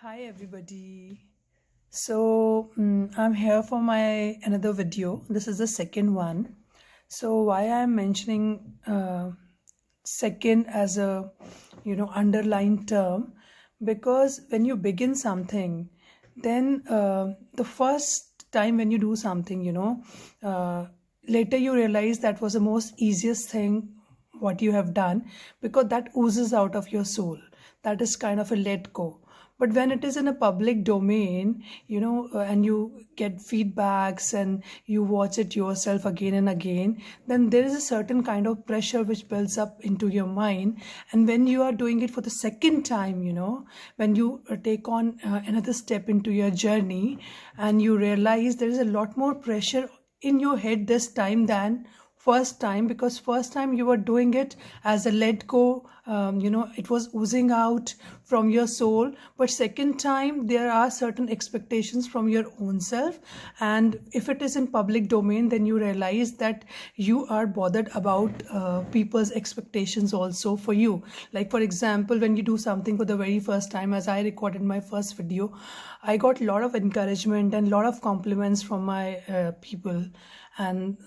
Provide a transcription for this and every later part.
Hi everybody. I'm here for my another video. This is the second one. So why I'm mentioning second as a underlined term, because when you begin something, then the first time when you do something, later you realize that was the most easiest thing what you have done, because that oozes out of your soul. That is kind of a let go. But when it is in a public domain, and you get feedbacks and you watch it yourself again and again, then there is a certain kind of pressure which builds up into your mind. And when you are doing it for the second time, when you take on another step into your journey, and you realize there is a lot more pressure in your head this time than first time, because first time you were doing it as a let go, it was oozing out from your soul. But second time there are certain expectations from your own self, and if it is in public domain, then you realize that you are bothered about people's expectations also for you. Like for example, when you do something for the very first time, as I recorded my first video, I got a lot of encouragement and a lot of compliments from my people and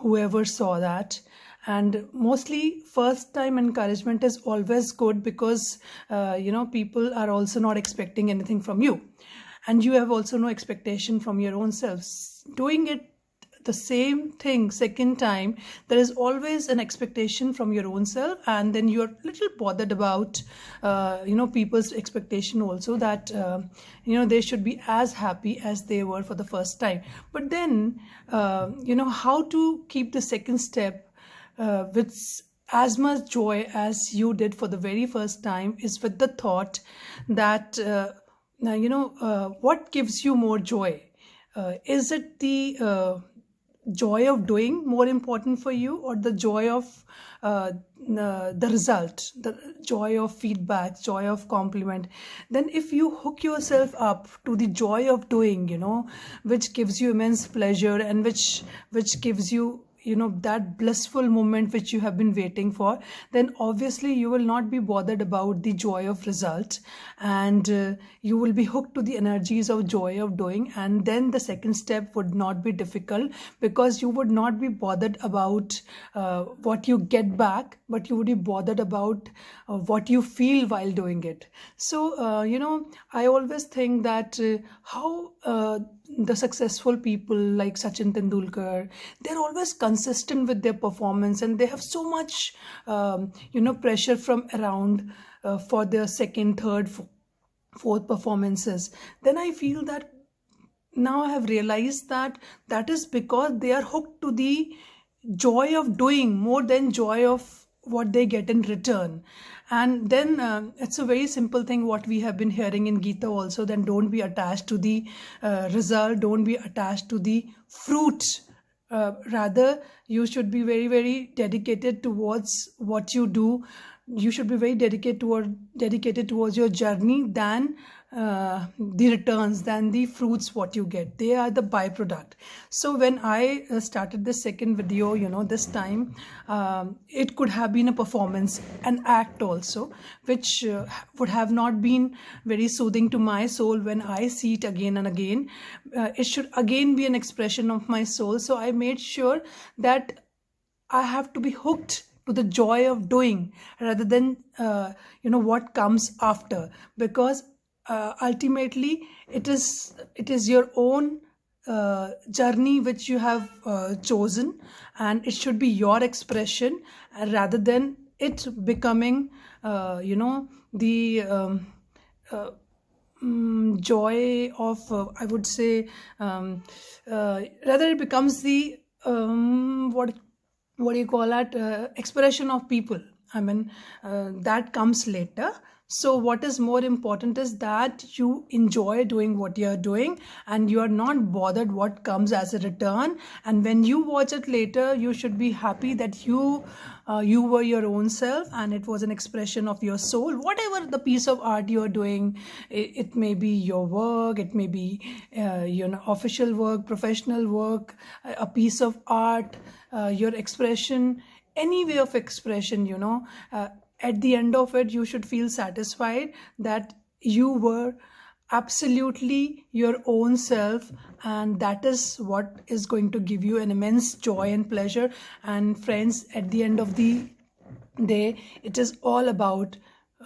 whoever saw that. And mostly first time encouragement is always good, because people are also not expecting anything from you, and you have also no expectation from your own self. Doing it the same thing second time, there is always an expectation from your own self, and then you're a little bothered about people's expectation also, that they should be as happy as they were for the first time. But then how to keep the second step with as much joy as you did for the very first time, is with the thought that what gives you more joy? Is it the joy of doing more important for you, or the joy of the result, the joy of feedback, joy of compliment? Then if you hook yourself up to the joy of doing, which gives you immense pleasure, and which gives you that blissful moment which you have been waiting for, then obviously you will not be bothered about the joy of result, and you will be hooked to the energies of joy of doing. And then the second step would not be difficult, because you would not be bothered about what you get back, but you would be bothered about what you feel while doing it. So I always think that how the successful people like Sachin Tendulkar, they're always consistent with their performance, and they have so much pressure from around for their second, third, fourth performances. Then I feel that now I have realized that that is because they are hooked to the joy of doing more than joy of what they get in return. And then it's a very simple thing what we have been hearing in Gita also, then don't be attached to the result, don't be attached to the fruit. Rather, you should be very, very dedicated towards what you do. You should be very dedicated towards your journey than the returns, than the fruits what you get. They are the byproduct. So when I started the second video, this time it could have been a performance, an act also, which would have not been very soothing to my soul. When I see it again and again, it should again be an expression of my soul. So I made sure that I have to be hooked to the joy of doing, rather than what comes after, because ultimately it is your own journey which you have chosen, and it should be your expression, rather than it becoming the joy of I would say rather it becomes the what do you call that, expression of people. I mean, that comes later. So what is more important is that you enjoy doing what you are doing, and you are not bothered what comes as a return. And when you watch it later, you should be happy that you were your own self, and it was an expression of your soul. Whatever the piece of art you are doing, it may be your work, it may be official work, professional work, a piece of art, your expression, any way of expression, at the end of it, you should feel satisfied that you were absolutely your own self, and that is what is going to give you an immense joy and pleasure. And friends, at the end of the day, it is all about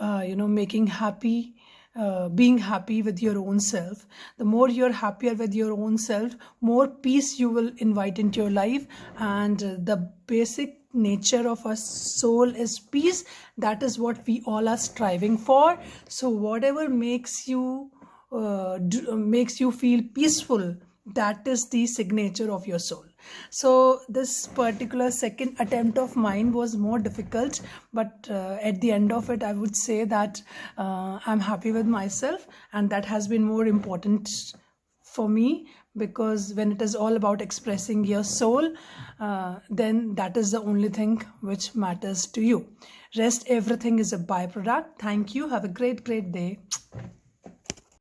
making happy, being happy with your own self. The more you're happier with your own self, more peace you will invite into your life. And the basic nature of a soul is peace. That is what we all are striving for. So whatever makes you feel peaceful, that is the signature of your soul. So this particular second attempt of mine was more difficult, but at the end of it, I would say that I'm happy with myself, and that has been more important for me, because when it is all about expressing your soul, then that is the only thing which matters to you. Rest, everything is a byproduct. Thank you. Have a great day.